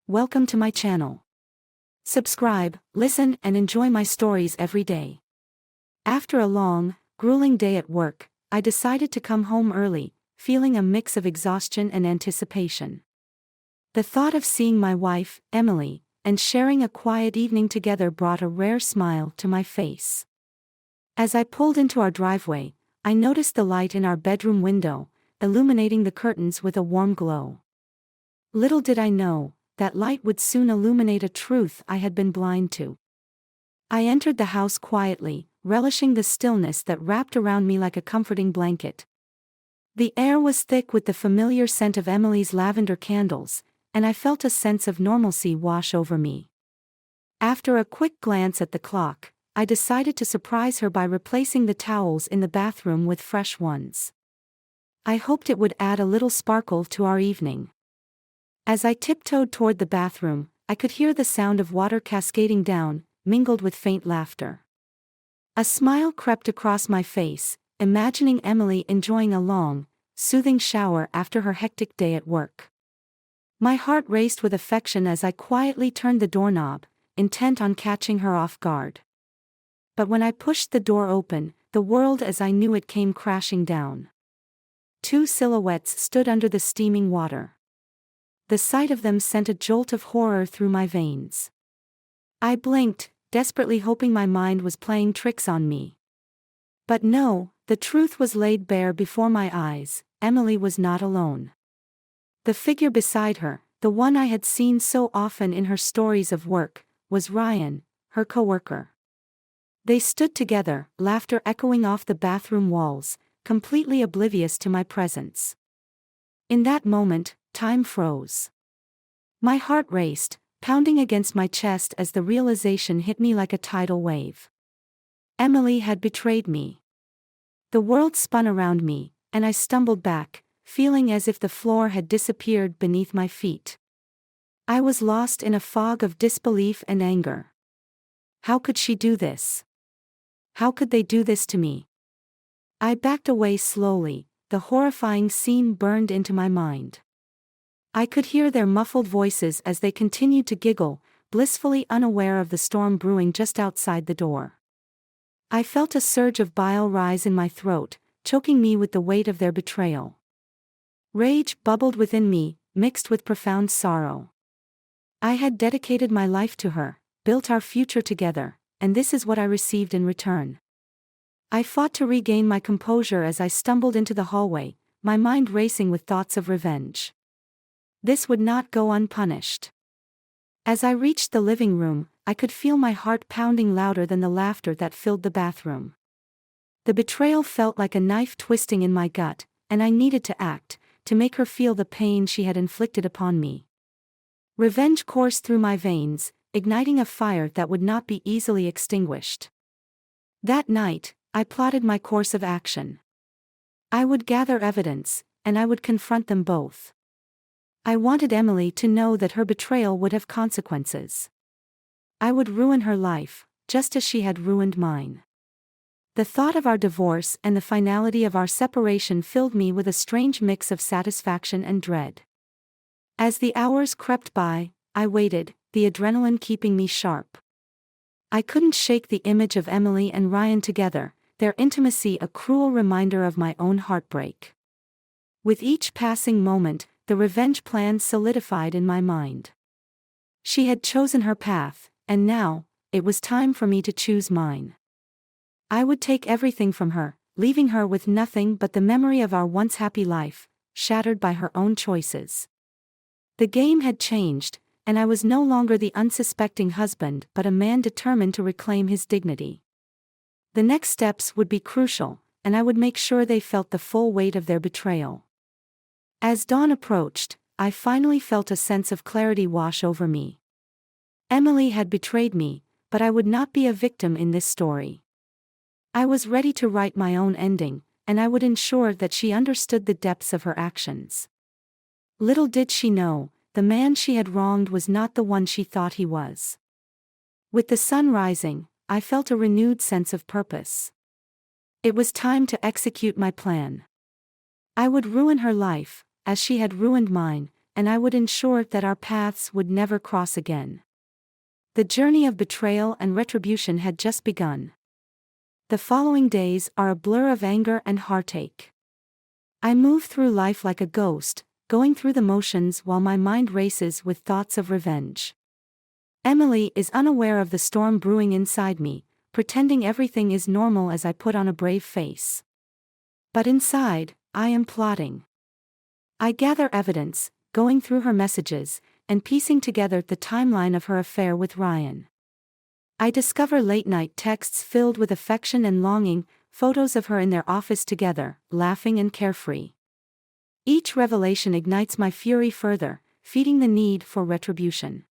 Welcome to my channel. Subscribe, listen, and enjoy my stories every day. After a long, grueling day at work, I decided to come home early, feeling a mix of exhaustion and anticipation. The thought of seeing my wife, Emily, and sharing a quiet evening together brought a rare smile to my face. As I pulled into our driveway, I noticed the light in our bedroom window, illuminating the curtains with a warm glow. Little did I know, that light would soon illuminate a truth I had been blind to. I entered the house quietly, relishing the stillness that wrapped around me like a comforting blanket. The air was thick with the familiar scent of Emily's lavender candles, and I felt a sense of normalcy wash over me. After a quick glance at the clock, I decided to surprise her by replacing the towels in the bathroom with fresh ones. I hoped it would add a little sparkle to our evening. As I tiptoed toward the bathroom, I could hear the sound of water cascading down, mingled with faint laughter. A smile crept across my face, imagining Emily enjoying a long, soothing shower after her hectic day at work. My heart raced with affection as I quietly turned the doorknob, intent on catching her off guard. But when I pushed the door open, the world as I knew it came crashing down. Two silhouettes stood under the steaming water. The sight of them sent a jolt of horror through my veins. I blinked, desperately hoping my mind was playing tricks on me. But no, the truth was laid bare before my eyes. Emily was not alone. The figure beside her, the one I had seen so often in her stories of work, was Ryan, her coworker. They stood together, laughter echoing off the bathroom walls, completely oblivious to my presence. In that moment, time froze. My heart raced, pounding against my chest as the realization hit me like a tidal wave. Emily had betrayed me. The world spun around me, and I stumbled back, feeling as if the floor had disappeared beneath my feet. I was lost in a fog of disbelief and anger. How could she do this? How could they do this to me? I backed away slowly, the horrifying scene burned into my mind. I could hear their muffled voices as they continued to giggle, blissfully unaware of the storm brewing just outside the door. I felt a surge of bile rise in my throat, choking me with the weight of their betrayal. Rage bubbled within me, mixed with profound sorrow. I had dedicated my life to her, built our future together, and this is what I received in return. I fought to regain my composure as I stumbled into the hallway, my mind racing with thoughts of revenge. This would not go unpunished. As I reached the living room, I could feel my heart pounding louder than the laughter that filled the bathroom. The betrayal felt like a knife twisting in my gut, and I needed to act, to make her feel the pain she had inflicted upon me. Revenge coursed through my veins, igniting a fire that would not be easily extinguished. That night, I plotted my course of action. I would gather evidence, and I would confront them both. I wanted Emily to know that her betrayal would have consequences. I would ruin her life, just as she had ruined mine. The thought of our divorce and the finality of our separation filled me with a strange mix of satisfaction and dread. As the hours crept by, I waited, the adrenaline keeping me sharp. I couldn't shake the image of Emily and Ryan together, their intimacy a cruel reminder of my own heartbreak. With each passing moment, the revenge plan solidified in my mind. She had chosen her path, and now, it was time for me to choose mine. I would take everything from her, leaving her with nothing but the memory of our once happy life, shattered by her own choices. The game had changed, and I was no longer the unsuspecting husband but a man determined to reclaim his dignity. The next steps would be crucial, and I would make sure they felt the full weight of their betrayal. As dawn approached, I finally felt a sense of clarity wash over me. Emily had betrayed me, but I would not be a victim in this story. I was ready to write my own ending, and I would ensure that she understood the depths of her actions. Little did she know, the man she had wronged was not the one she thought he was. With the sun rising, I felt a renewed sense of purpose. It was time to execute my plan. I would ruin her life, as she had ruined mine, and I would ensure that our paths would never cross again. The journey of betrayal and retribution had just begun. The following days are a blur of anger and heartache. I move through life like a ghost, going through the motions while my mind races with thoughts of revenge. Emily is unaware of the storm brewing inside me, pretending everything is normal as I put on a brave face. But inside, I am plotting. I gather evidence, going through her messages, and piecing together the timeline of her affair with Ryan. I discover late-night texts filled with affection and longing, photos of her in their office together, laughing and carefree. Each revelation ignites my fury further, feeding the need for retribution.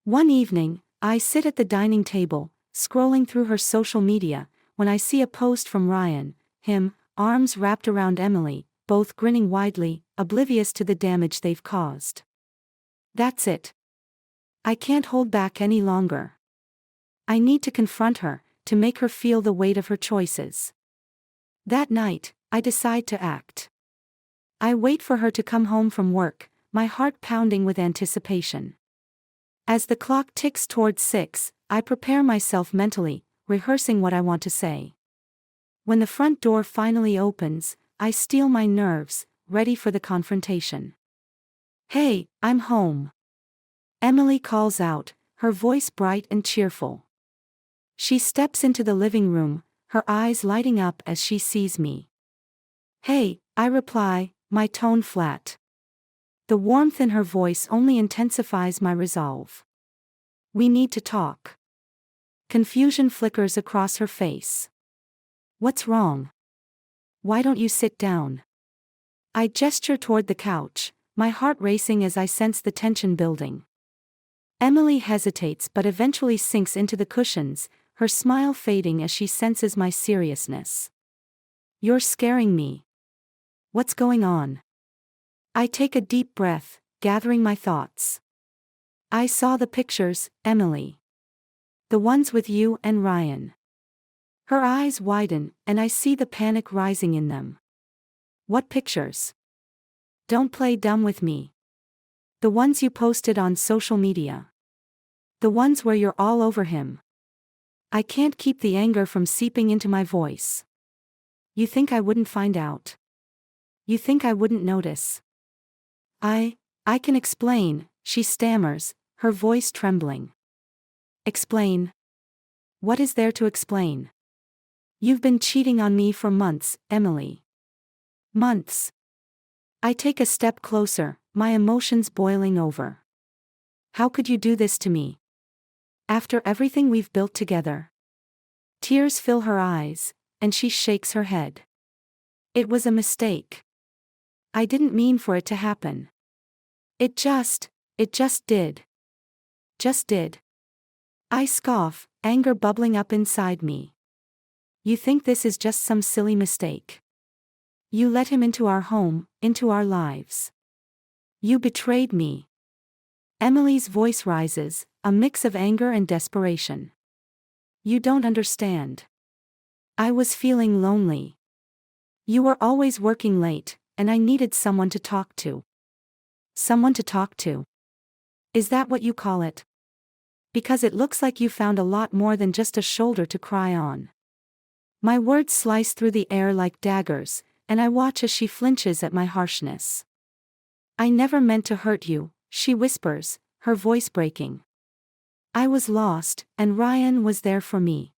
One evening, I sit at the dining table, scrolling through her social media, when I see a post from Ryan, him, arms wrapped around Emily, both grinning widely, oblivious to the damage they've caused. That's it. I can't hold back any longer. I need to confront her, to make her feel the weight of her choices. That night, I decide to act. I wait for her to come home from work, my heart pounding with anticipation. As the clock ticks towards 6, I prepare myself mentally, rehearsing what I want to say. When the front door finally opens, I steel my nerves, ready for the confrontation. "Hey, I'm home." Emily calls out, her voice bright and cheerful. She steps into the living room, her eyes lighting up as she sees me. "Hey," I reply, my tone flat. The warmth in her voice only intensifies my resolve. "We need to talk." Confusion flickers across her face. "What's wrong? Why don't you sit down?" I gesture toward the couch, my heart racing as I sense the tension building. Emily hesitates but eventually sinks into the cushions, her smile fading as she senses my seriousness. "You're scaring me. What's going on?" I take a deep breath, gathering my thoughts. "I saw the pictures, Emily. The ones with you and Ryan." Her eyes widen, and I see the panic rising in them. "What pictures?" "Don't play dumb with me. The ones you posted on social media. The ones where you're all over him." I can't keep the anger from seeping into my voice. "You think I wouldn't find out? You think I wouldn't notice?" I can explain," she stammers, her voice trembling. "Explain? What is there to explain? You've been cheating on me for months, Emily. Months." I take a step closer, my emotions boiling over. "How could you do this to me? After everything we've built together?" Tears fill her eyes, and she shakes her head. "It was a mistake. I didn't mean for it to happen. It just did. Just did." I scoff, anger bubbling up inside me. "You think this is just some silly mistake? You let him into our home, into our lives. You betrayed me." Emily's voice rises, a mix of anger and desperation. "You don't understand. I was feeling lonely. You were always working late, and I needed someone to talk to." "Someone to talk to? Is that what you call it? Because it looks like you found a lot more than just a shoulder to cry on." My words slice through the air like daggers, and I watch as she flinches at my harshness. "I never meant to hurt you," she whispers, her voice breaking. "I was lost, and Ryan was there for me.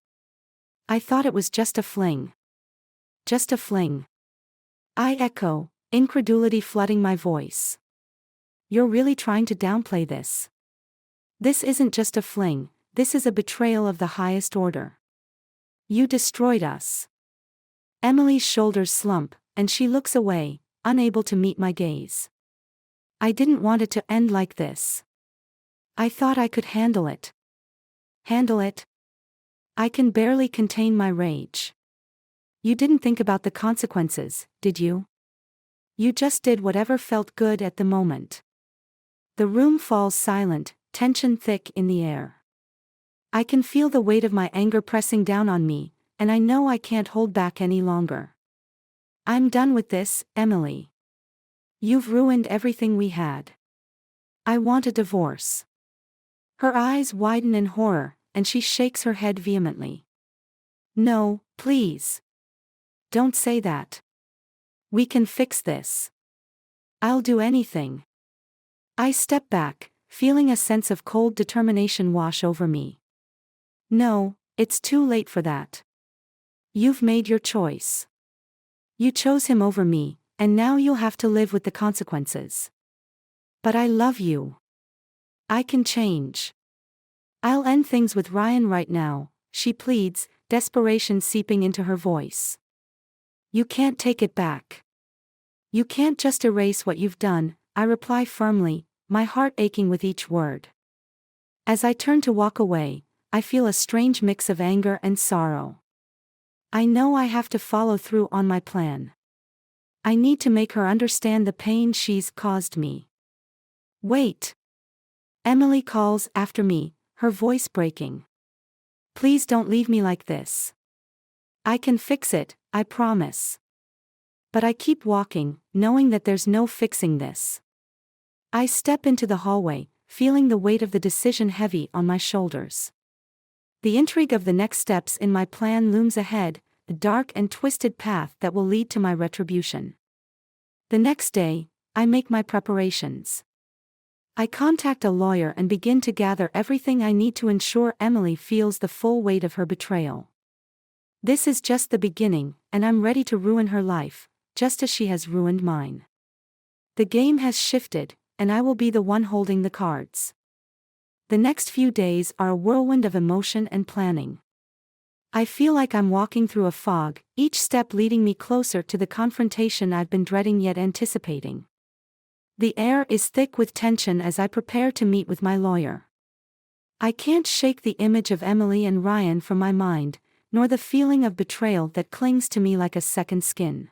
I thought it was just a fling." "Just a fling?" I echo, incredulity flooding my voice. "You're really trying to downplay this. This isn't just a fling, this is a betrayal of the highest order. You destroyed us." Emily's shoulders slump, and she looks away, unable to meet my gaze. "I didn't want it to end like this. I thought I could handle it." "Handle it?" I can barely contain my rage. "You didn't think about the consequences, did you? You just did whatever felt good at the moment." The room falls silent, tension thick in the air. I can feel the weight of my anger pressing down on me, and I know I can't hold back any longer. "I'm done with this, Emily. You've ruined everything we had. I want a divorce. Her eyes widen in horror, and she shakes her head vehemently. No, please. Don't say that. We can fix this. I'll do anything. I step back, feeling a sense of cold determination wash over me. No, it's too late for that. You've made your choice. You chose him over me, and now you'll have to live with the consequences. But I love you. I can change. I'll end things with Ryan right now, she pleads, desperation seeping into her voice. You can't take it back. You can't just erase what you've done, I reply firmly, my heart aching with each word. As I turn to walk away, I feel a strange mix of anger and sorrow. I know I have to follow through on my plan. I need to make her understand the pain she's caused me. Wait. Emily calls after me, her voice breaking. Please don't leave me like this. I can fix it, I promise. But I keep walking, knowing that there's no fixing this. I step into the hallway, feeling the weight of the decision heavy on my shoulders. The intrigue of the next steps in my plan looms ahead, a dark and twisted path that will lead to my retribution. The next day, I make my preparations. I contact a lawyer and begin to gather everything I need to ensure Emily feels the full weight of her betrayal. This is just the beginning, and I'm ready to ruin her life, just as she has ruined mine. The game has shifted, and I will be the one holding the cards. The next few days are a whirlwind of emotion and planning. I feel like I'm walking through a fog, each step leading me closer to the confrontation I've been dreading yet anticipating. The air is thick with tension as I prepare to meet with my lawyer. I can't shake the image of Emily and Ryan from my mind, nor the feeling of betrayal that clings to me like a second skin.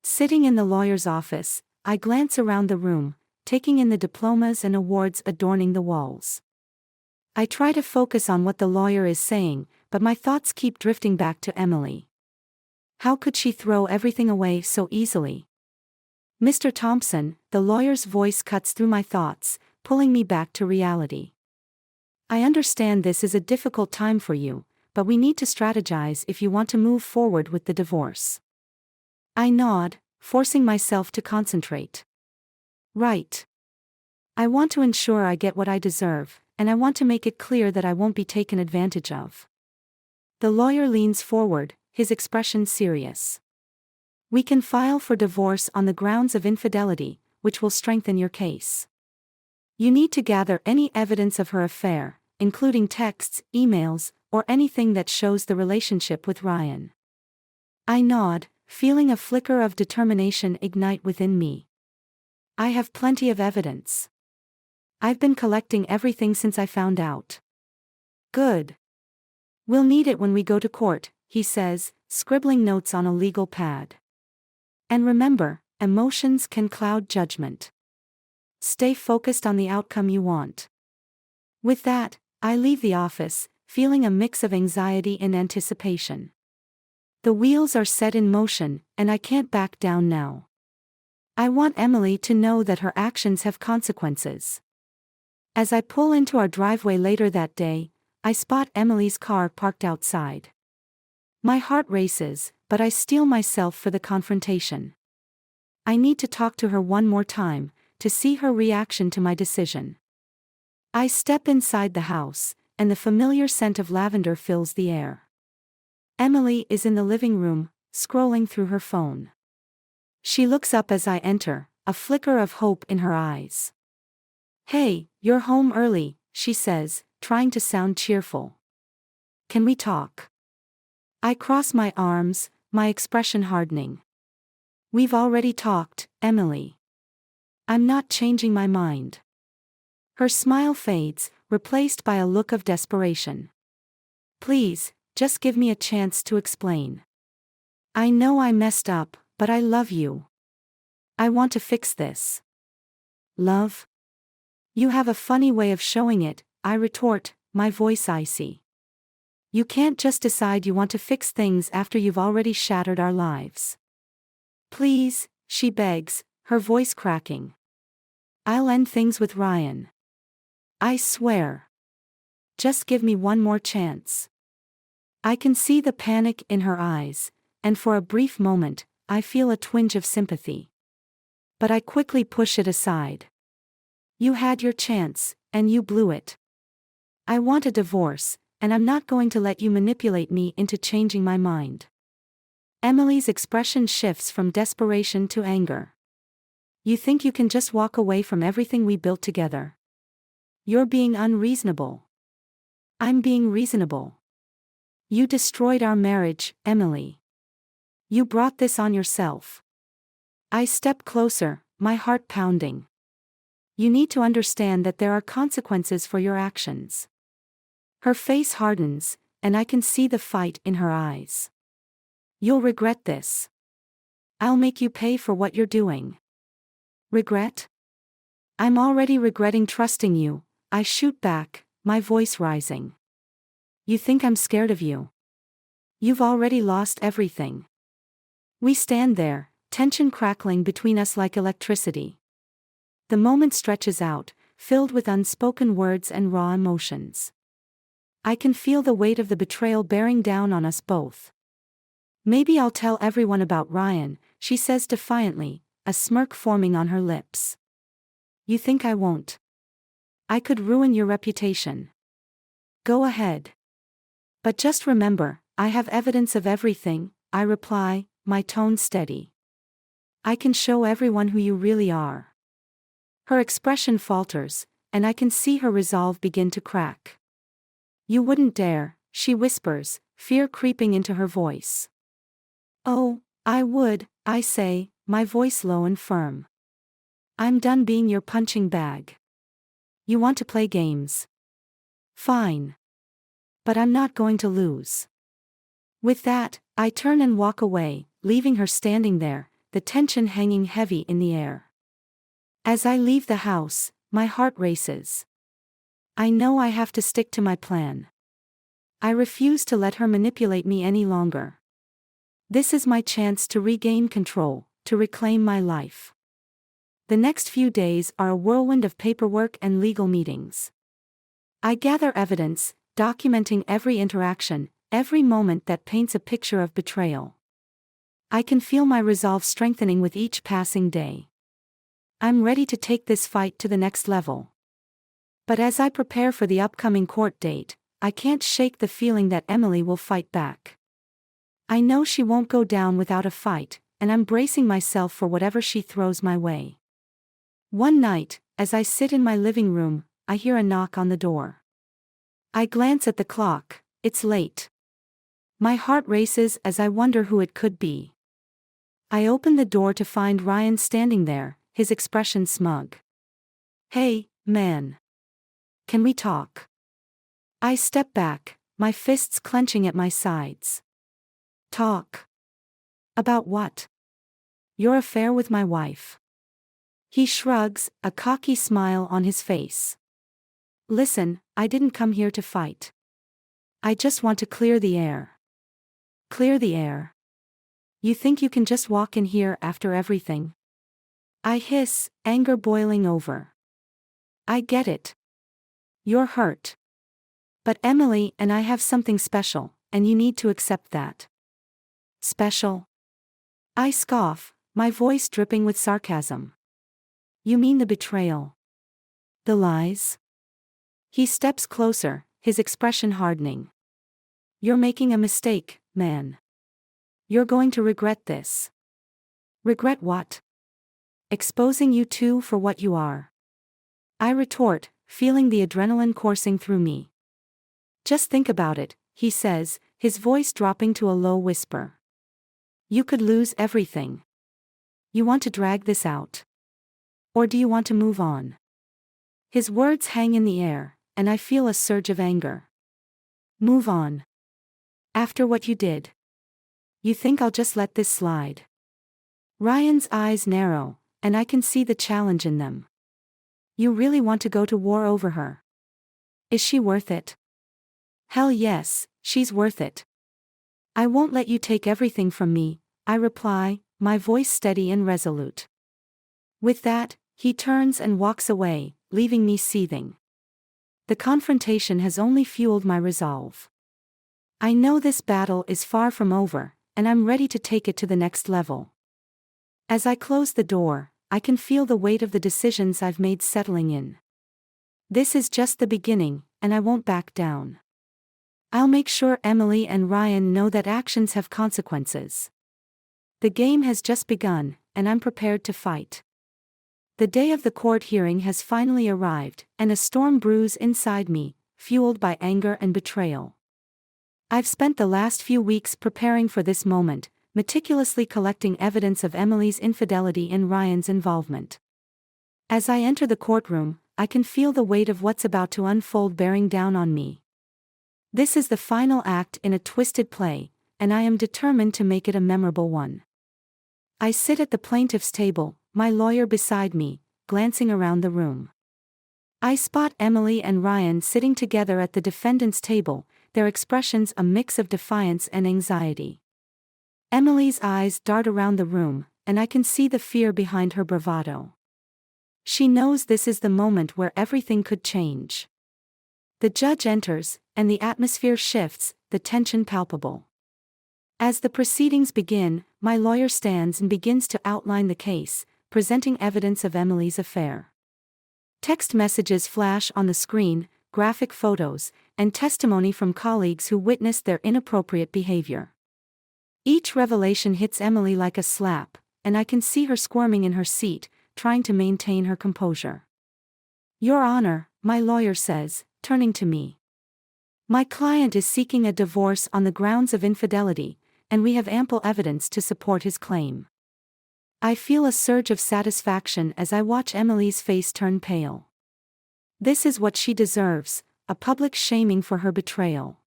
Sitting in the lawyer's office, I glance around the room, taking in the diplomas and awards adorning the walls. I try to focus on what the lawyer is saying, but my thoughts keep drifting back to Emily. How could she throw everything away so easily? Mr. Thompson, the lawyer's voice cuts through my thoughts, pulling me back to reality. I understand this is a difficult time for you, but we need to strategize if you want to move forward with the divorce. I nod, forcing myself to concentrate. Right. I want to ensure I get what I deserve, and I want to make it clear that I won't be taken advantage of. The lawyer leans forward, his expression serious. We can file for divorce on the grounds of infidelity, which will strengthen your case. You need to gather any evidence of her affair, including texts, emails, or anything that shows the relationship with Ryan. I nod, feeling a flicker of determination ignite within me. I have plenty of evidence. I've been collecting everything since I found out. Good. We'll need it when we go to court, he says, scribbling notes on a legal pad. And remember, emotions can cloud judgment. Stay focused on the outcome you want. With that, I leave the office, feeling a mix of anxiety and anticipation. The wheels are set in motion, and I can't back down now. I want Emily to know that her actions have consequences. As I pull into our driveway later that day, I spot Emily's car parked outside. My heart races, but I steel myself for the confrontation. I need to talk to her one more time, to see her reaction to my decision. I step inside the house, and the familiar scent of lavender fills the air. Emily is in the living room, scrolling through her phone. She looks up as I enter, a flicker of hope in her eyes. Hey, you're home early, she says, trying to sound cheerful. Can we talk? I cross my arms, my expression hardening. We've already talked, Emily. I'm not changing my mind. Her smile fades, replaced by a look of desperation. Please, just give me a chance to explain. I know I messed up, but I love you. I want to fix this. Love? You have a funny way of showing it, I retort, my voice icy. You can't just decide you want to fix things after you've already shattered our lives. Please, she begs, her voice cracking. I'll end things with Ryan. I swear. Just give me one more chance. I can see the panic in her eyes, and for a brief moment, I feel a twinge of sympathy. But I quickly push it aside. You had your chance, and you blew it. I want a divorce, and I'm not going to let you manipulate me into changing my mind. Emily's expression shifts from desperation to anger. You think you can just walk away from everything we built together? You're being unreasonable. I'm being reasonable. You destroyed our marriage, Emily. You brought this on yourself. I step closer, my heart pounding. You need to understand that there are consequences for your actions. Her face hardens, and I can see the fight in her eyes. You'll regret this. I'll make you pay for what you're doing. Regret? I'm already regretting trusting you, I shoot back, my voice rising. You think I'm scared of you? You've already lost everything. We stand there, tension crackling between us like electricity. The moment stretches out, filled with unspoken words and raw emotions. I can feel the weight of the betrayal bearing down on us both. Maybe I'll tell everyone about Ryan, she says defiantly, a smirk forming on her lips. You think I won't? I could ruin your reputation. Go ahead. But just remember, I have evidence of everything, I reply, my tone steady. I can show everyone who you really are. Her expression falters, and I can see her resolve begin to crack. You wouldn't dare, she whispers, fear creeping into her voice. Oh, I would, I say, my voice low and firm. I'm done being your punching bag. You want to play games? Fine. But I'm not going to lose. With that, I turn and walk away, leaving her standing there, the tension hanging heavy in the air. As I leave the house, my heart races. I know I have to stick to my plan. I refuse to let her manipulate me any longer. This is my chance to regain control, to reclaim my life. The next few days are a whirlwind of paperwork and legal meetings. I gather evidence, documenting every interaction, every moment that paints a picture of betrayal. I can feel my resolve strengthening with each passing day. I'm ready to take this fight to the next level. But as I prepare for the upcoming court date, I can't shake the feeling that Emily will fight back. I know she won't go down without a fight, and I'm bracing myself for whatever she throws my way. One night, as I sit in my living room, I hear a knock on the door. I glance at the clock, it's late. My heart races as I wonder who it could be. I open the door to find Ryan standing there, his expression smug. Hey, man. Can we talk? I step back, my fists clenching at my sides. Talk. About what? Your affair with my wife. He shrugs, a cocky smile on his face. Listen, I didn't come here to fight. I just want to clear the air. Clear the air? You think you can just walk in here after everything? I hiss, anger boiling over. I get it. You're hurt. But Emily and I have something special, and you need to accept that. Special? I scoff, my voice dripping with sarcasm. You mean the betrayal? The lies? He steps closer, his expression hardening. You're making a mistake, man. You're going to regret this. Regret what? Exposing you two for what you are. I retort, feeling the adrenaline coursing through me. Just think about it, he says, his voice dropping to a low whisper. You could lose everything. You want to drag this out? Or do you want to move on? His words hang in the air, and I feel a surge of anger. Move on. After what you did. You think I'll just let this slide? Ryan's eyes narrow, and I can see the challenge in them. You really want to go to war over her? Is she worth it? Hell yes, she's worth it. I won't let you take everything from me, I reply, my voice steady and resolute. With that, He turns and walks away, leaving me seething. The confrontation has only fueled my resolve. I know this battle is far from over, and I'm ready to take it to the next level. As I close the door, I can feel the weight of the decisions I've made settling in. This is just the beginning, and I won't back down. I'll make sure Emily and Ryan know that actions have consequences. The game has just begun, and I'm prepared to fight. The day of the court hearing has finally arrived, and a storm brews inside me, fueled by anger and betrayal. I've spent the last few weeks preparing for this moment, meticulously collecting evidence of Emily's infidelity and Ryan's involvement. As I enter the courtroom, I can feel the weight of what's about to unfold bearing down on me. This is the final act in a twisted play, and I am determined to make it a memorable one. I sit at the plaintiff's table, my lawyer beside me, glancing around the room. I spot Emily and Ryan sitting together at the defendant's table, their expressions a mix of defiance and anxiety. Emily's eyes dart around the room, and I can see the fear behind her bravado. She knows this is the moment where everything could change. The judge enters, and the atmosphere shifts, the tension palpable. As the proceedings begin, my lawyer stands and begins to outline the case, presenting evidence of Emily's affair. Text messages flash on the screen, graphic photos, and testimony from colleagues who witnessed their inappropriate behavior. Each revelation hits Emily like a slap, and I can see her squirming in her seat, trying to maintain her composure. "Your Honor," my lawyer says, turning to me. "My client is seeking a divorce on the grounds of infidelity, and we have ample evidence to support his claim." I feel a surge of satisfaction as I watch Emily's face turn pale. This is what she deserves, a public shaming for her betrayal.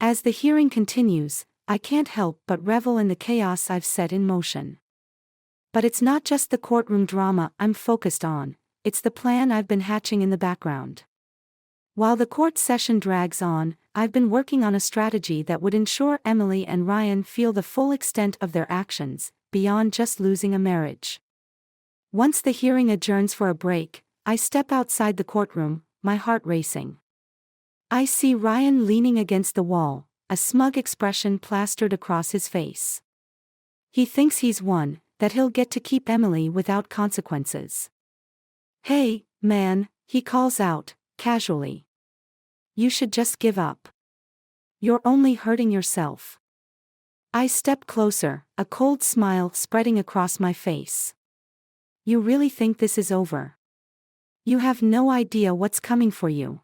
As the hearing continues, I can't help but revel in the chaos I've set in motion. But it's not just the courtroom drama I'm focused on, it's the plan I've been hatching in the background. While the court session drags on, I've been working on a strategy that would ensure Emily and Ryan feel the full extent of their actions, beyond just losing a marriage. Once the hearing adjourns for a break, I step outside the courtroom, my heart racing. I see Ryan leaning against the wall, a smug expression plastered across his face. He thinks he's won, that he'll get to keep Emily without consequences. "Hey, man," he calls out, casually. "You should just give up. You're only hurting yourself." I step closer, a cold smile spreading across my face. "You really think this is over? You have no idea what's coming for you."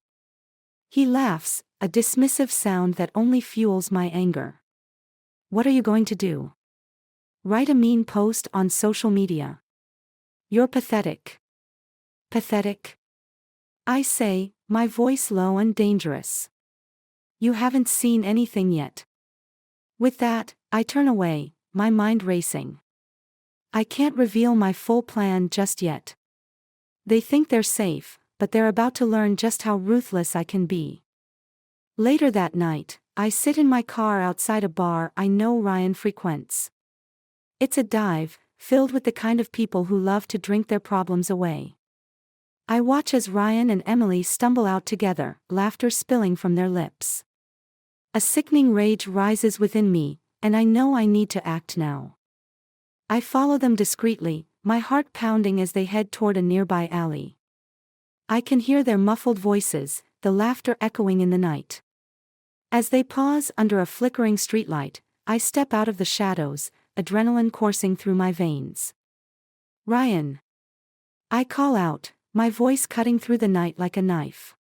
He laughs, a dismissive sound that only fuels my anger. "What are you going to do? Write a mean post on social media? You're pathetic." "Pathetic?" I say, my voice low and dangerous. "You haven't seen anything yet." With that, I turn away, my mind racing. I can't reveal my full plan just yet. They think they're safe, but they're about to learn just how ruthless I can be. Later that night, I sit in my car outside a bar I know Ryan frequents. It's a dive, filled with the kind of people who love to drink their problems away. I watch as Ryan and Emily stumble out together, laughter spilling from their lips. A sickening rage rises within me, and I know I need to act now. I follow them discreetly, my heart pounding as they head toward a nearby alley. I can hear their muffled voices, the laughter echoing in the night. As they pause under a flickering streetlight, I step out of the shadows, adrenaline coursing through my veins. "Ryan!" I call out, my voice cutting through the night like a knife.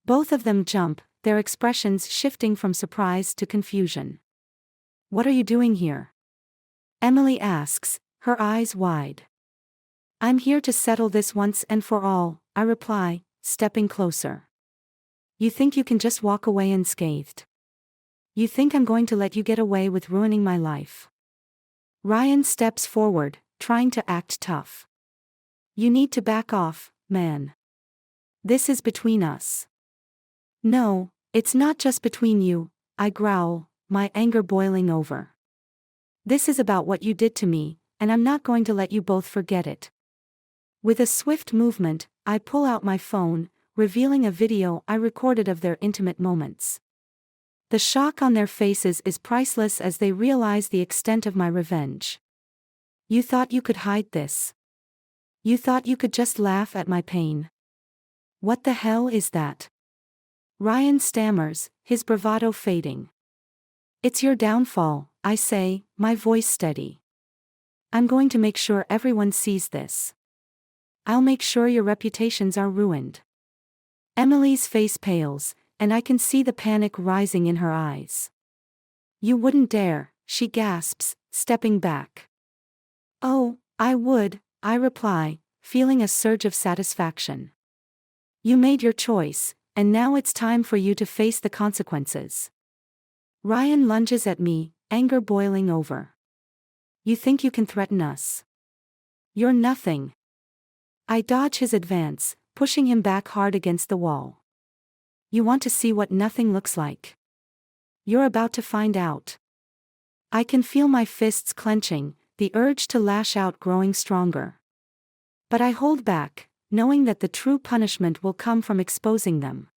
Both of them jump, their expressions shifting from surprise to confusion. "What are you doing here?" Emily asks, her eyes wide. "I'm here to settle this once and for all," I reply, stepping closer. "You think you can just walk away unscathed? You think I'm going to let you get away with ruining my life?" Ryan steps forward, trying to act tough. "You need to back off, man. This is between us." "No, it's not just between you," I growl, my anger boiling over. "This is about what you did to me, and I'm not going to let you both forget it." With a swift movement, I pull out my phone, revealing a video I recorded of their intimate moments. The shock on their faces is priceless as they realize the extent of my revenge. You thought you could hide this. You thought you could just laugh at my pain. What the hell is that? Ryan stammers, his bravado fading. It's your downfall, I say, my voice steady. I'm going to make sure everyone sees this. I'll make sure your reputations are ruined. Emily's face pales, and I can see the panic rising in her eyes. You wouldn't dare, she gasps, stepping back. Oh, I would, I reply, feeling a surge of satisfaction. You made your choice, and now it's time for you to face the consequences. Ryan lunges at me, anger boiling over. You think you can threaten us? You're nothing. I dodge his advance, pushing him back hard against the wall. You want to see what nothing looks like? You're about to find out. I can feel my fists clenching, the urge to lash out growing stronger. But I hold back, knowing that the true punishment will come from exposing them.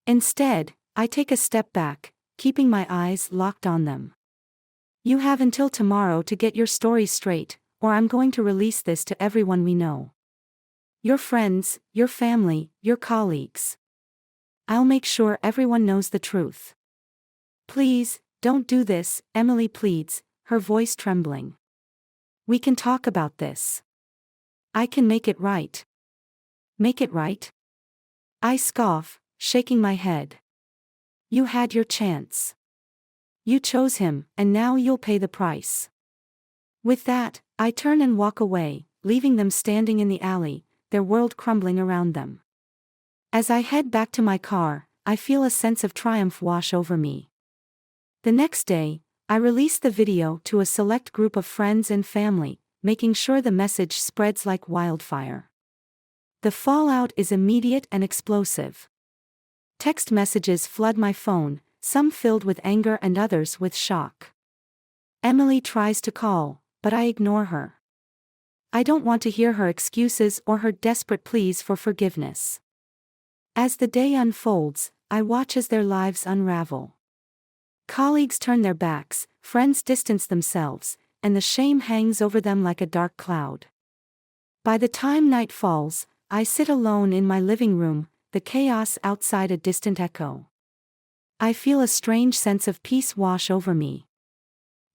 Instead, I take a step back, keeping my eyes locked on them. You have until tomorrow to get your story straight, or I'm going to release this to everyone we know. Your friends, your family, your colleagues. I'll make sure everyone knows the truth. Please, don't do this, Emily pleads, her voice trembling. We can talk about this. I can make it right. Make it right? I scoff, shaking my head. You had your chance. You chose him, and now you'll pay the price. With that, I turn and walk away, leaving them standing in the alley, their world crumbling around them. As I head back to my car, I feel a sense of triumph wash over me. The next day, I release the video to a select group of friends and family, making sure the message spreads like wildfire. The fallout is immediate and explosive. Text messages flood my phone, some filled with anger and others with shock. Emily tries to call, but I ignore her. I don't want to hear her excuses or her desperate pleas for forgiveness. As the day unfolds, I watch as their lives unravel. Colleagues turn their backs, friends distance themselves, and the shame hangs over them like a dark cloud. By the time night falls, I sit alone in my living room, the chaos outside a distant echo. I feel a strange sense of peace wash over me.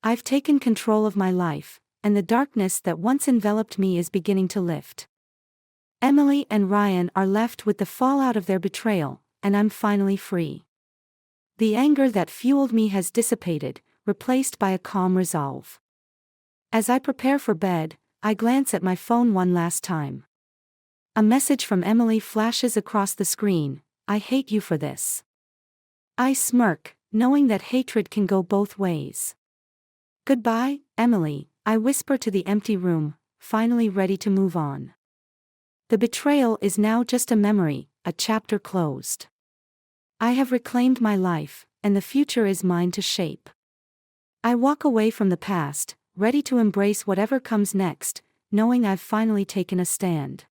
I've taken control of my life, and the darkness that once enveloped me is beginning to lift. Emily and Ryan are left with the fallout of their betrayal, and I'm finally free. The anger that fueled me has dissipated, replaced by a calm resolve. As I prepare for bed, I glance at my phone one last time. A message from Emily flashes across the screen. I hate you for this. I smirk, knowing that hatred can go both ways. Goodbye, Emily, I whisper to the empty room, finally ready to move on. The betrayal is now just a memory, a chapter closed. I have reclaimed my life, and the future is mine to shape. I walk away from the past, ready to embrace whatever comes next, knowing I've finally taken a stand.